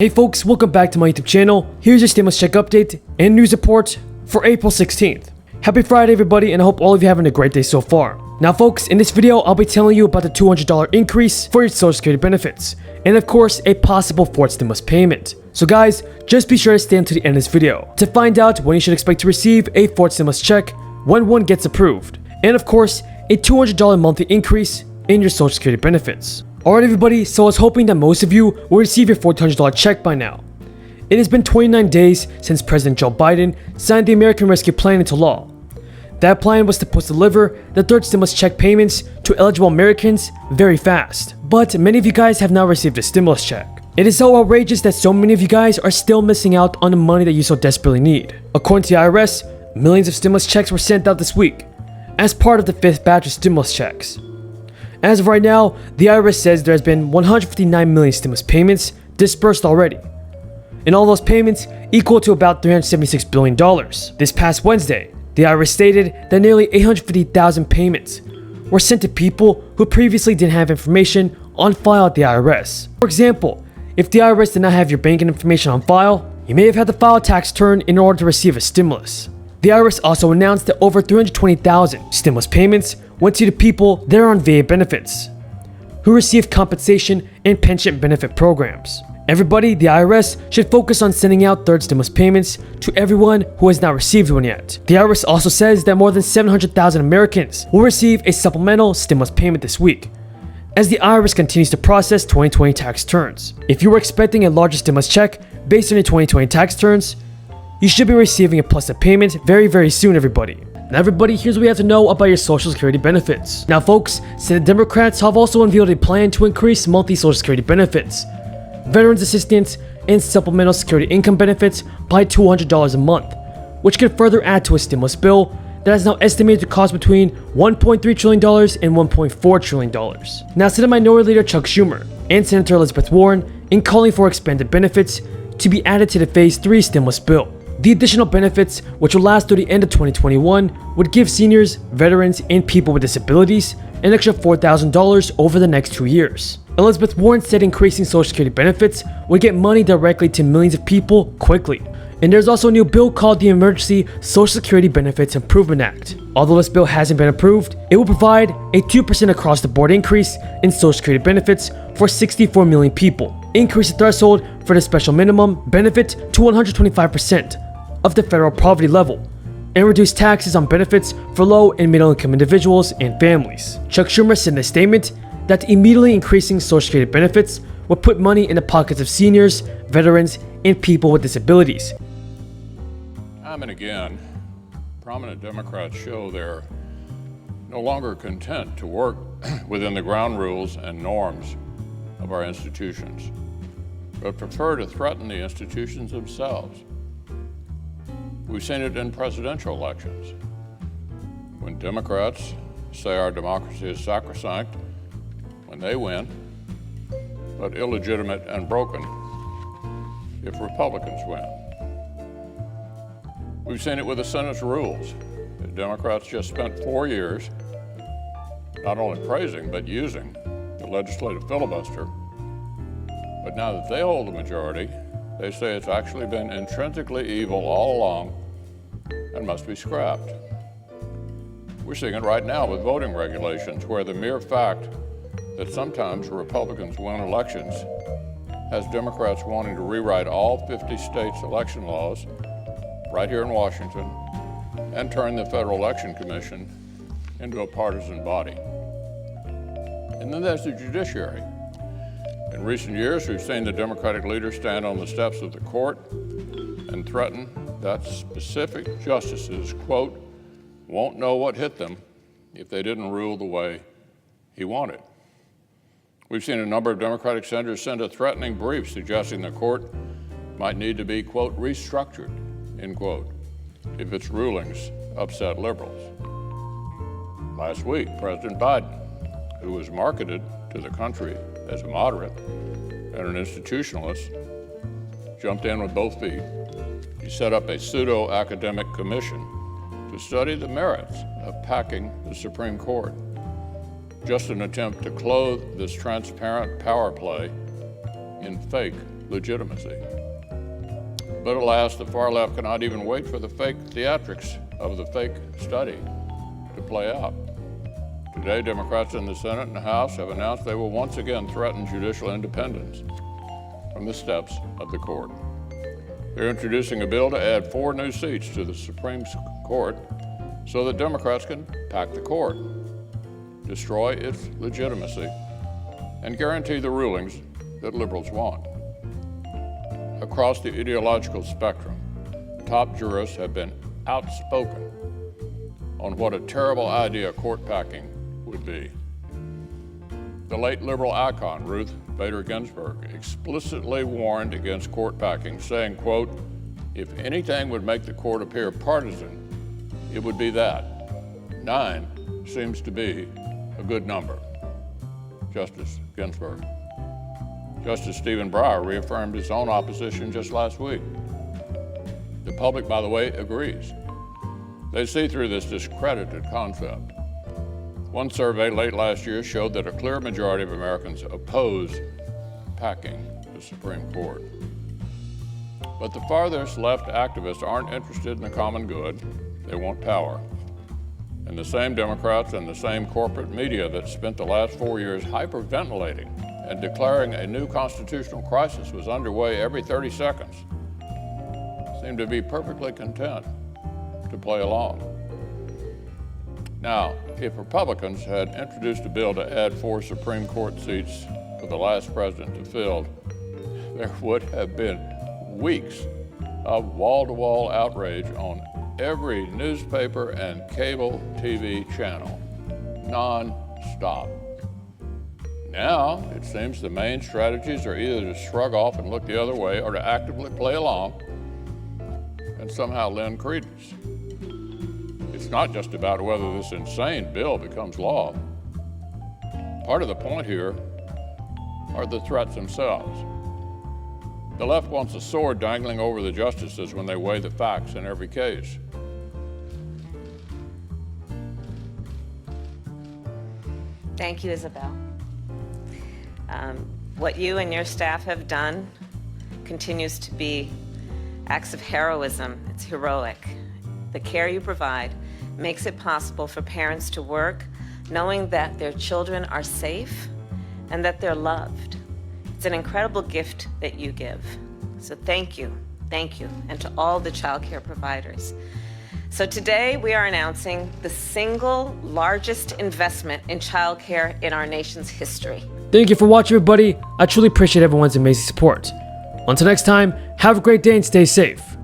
Hey folks, welcome back to my YouTube channel. Here's your stimulus check update and news report for April 16th. Happy Friday everybody, and I hope all of you are having a great day so far. Now folks, in this video I'll be telling you about the $200 increase for your Social Security benefits, and of course a possible fourth stimulus payment. So guys, just be sure to stay until the end of this video to find out when you should expect to receive a fourth stimulus check when one gets approved, and of course a $200 monthly increase in your Social Security benefits. Alright everybody, so I was hoping that most of you will receive your $400 check by now. It has been 29 days since President Joe Biden signed the American Rescue Plan into law. That plan was supposed to deliver the third stimulus check payments to eligible Americans very fast. But many of you guys have now received a stimulus check. It is so outrageous that so many of you guys are still missing out on the money that you so desperately need. According to the IRS, millions of stimulus checks were sent out this week as part of the fifth batch of stimulus checks. As of right now, the IRS says there has been 159 million stimulus payments dispersed already, and all those payments equal to about $376 billion. This past Wednesday, the IRS stated that nearly 850,000 payments were sent to people who previously didn't have information on file at the IRS. For example, if the IRS did not have your banking information on file, you may have had to file a tax return in order to receive a stimulus. The IRS also announced that over 320,000 stimulus payments went to the people that are on VA benefits, who receive compensation and pension benefit programs. Everybody, the IRS should focus on sending out third stimulus payments to everyone who has not received one yet. The IRS also says that more than 700,000 Americans will receive a supplemental stimulus payment this week, as the IRS continues to process 2020 tax returns. If you were expecting a larger stimulus check based on your 2020 tax returns, you should be receiving a plus up payment very soon, everybody. Now everybody, here's what we have to know about your Social Security benefits. Now folks, Senate Democrats have also unveiled a plan to increase monthly Social Security benefits, Veterans Assistance, and Supplemental Security Income benefits by $200 a month, which could further add to a stimulus bill that is now estimated to cost between $1.3 trillion and $1.4 trillion. Now Senate Minority Leader Chuck Schumer and Senator Elizabeth Warren in calling for expanded benefits to be added to the Phase 3 stimulus bill. The additional benefits, which will last through the end of 2021, would give seniors, veterans, and people with disabilities an extra $4,000 over the next 2 years. Elizabeth Warren said increasing Social Security benefits would get money directly to millions of people quickly. And there's also a new bill called the Emergency Social Security Benefits Improvement Act. Although this bill hasn't been approved, it will provide a 2% across-the-board increase in Social Security benefits for 64 million people, increase the threshold for the special minimum benefit to 125% of the federal poverty level, and reduce taxes on benefits for low and middle income individuals and families. Chuck Schumer said in a statement that immediately increasing Social Security benefits would put money in the pockets of seniors, veterans, and people with disabilities. Time and again, prominent Democrats show they're no longer content to work within the ground rules and norms of our institutions, but prefer to threaten the institutions themselves. We've seen it in presidential elections. When Democrats say our democracy is sacrosanct when they win, but illegitimate and broken if Republicans win. We've seen it with the Senate's rules. The Democrats just spent 4 years not only praising but using the legislative filibuster. But now that they hold the majority, they say it's actually been intrinsically evil all along and must be scrapped. We're seeing it right now with voting regulations, where the mere fact that sometimes Republicans win elections has Democrats wanting to rewrite all 50 states' election laws right here in Washington and turn the Federal Election Commission into a partisan body. And then there's the judiciary. In recent years, we've seen the Democratic leaders stand on the steps of the court and threaten that specific justices, quote, won't know what hit them if they didn't rule the way he wanted. We've seen a number of Democratic senators send a threatening brief suggesting the court might need to be, quote, restructured, end quote, if its rulings upset liberals. Last week, President Biden, who was marketed to the country as a moderate and an institutionalist, jumped in with both feet. He set up a pseudo-academic commission to study the merits of packing the Supreme Court, just an attempt to clothe this transparent power play in fake legitimacy. But alas, the far left cannot even wait for the fake theatrics of the fake study to play out. Today, Democrats in the Senate and the House have announced they will once again threaten judicial independence from the steps of the court. They're introducing a bill to add 4 new seats to the Supreme Court so that Democrats can pack the court, destroy its legitimacy, and guarantee the rulings that liberals want. Across the ideological spectrum, top jurists have been outspoken on what a terrible idea court packing would be. The late liberal icon, Ruth Bader Ginsburg, explicitly warned against court packing, saying, quote, "If anything would make the court appear partisan, it would be that. 9 seems to be a good number." Justice Ginsburg. Justice Stephen Breyer reaffirmed his own opposition just last week. The public, by the way, agrees. They see through this discredited concept. One survey late last year showed that a clear majority of Americans oppose packing the Supreme Court. But the farthest left activists aren't interested in the common good. They want power. And the same Democrats and the same corporate media that spent the last 4 years hyperventilating and declaring a new constitutional crisis was underway every 30 seconds seem to be perfectly content to play along. Now, if Republicans had introduced a bill to add 4 Supreme Court seats for the last president to fill, there would have been weeks of wall-to-wall outrage on every newspaper and cable TV channel, non-stop. Now, it seems the main strategies are either to shrug off and look the other way or to actively play along and somehow lend credence. It's not just about whether this insane bill becomes law. Part of the point here are the threats themselves. The left wants a sword dangling over the justices when they weigh the facts in every case. Thank you, Isabel. What you and your staff have done continues to be acts of heroism. It's heroic. The care you provide makes it possible for parents to work knowing that their children are safe and that they're loved. It's an incredible gift that you give. So thank you, and to all the child care providers. So today we are announcing the single largest investment in child care in our nation's history. Thank you for watching, everybody. I truly appreciate everyone's amazing support. Until next time, have a great day and stay safe.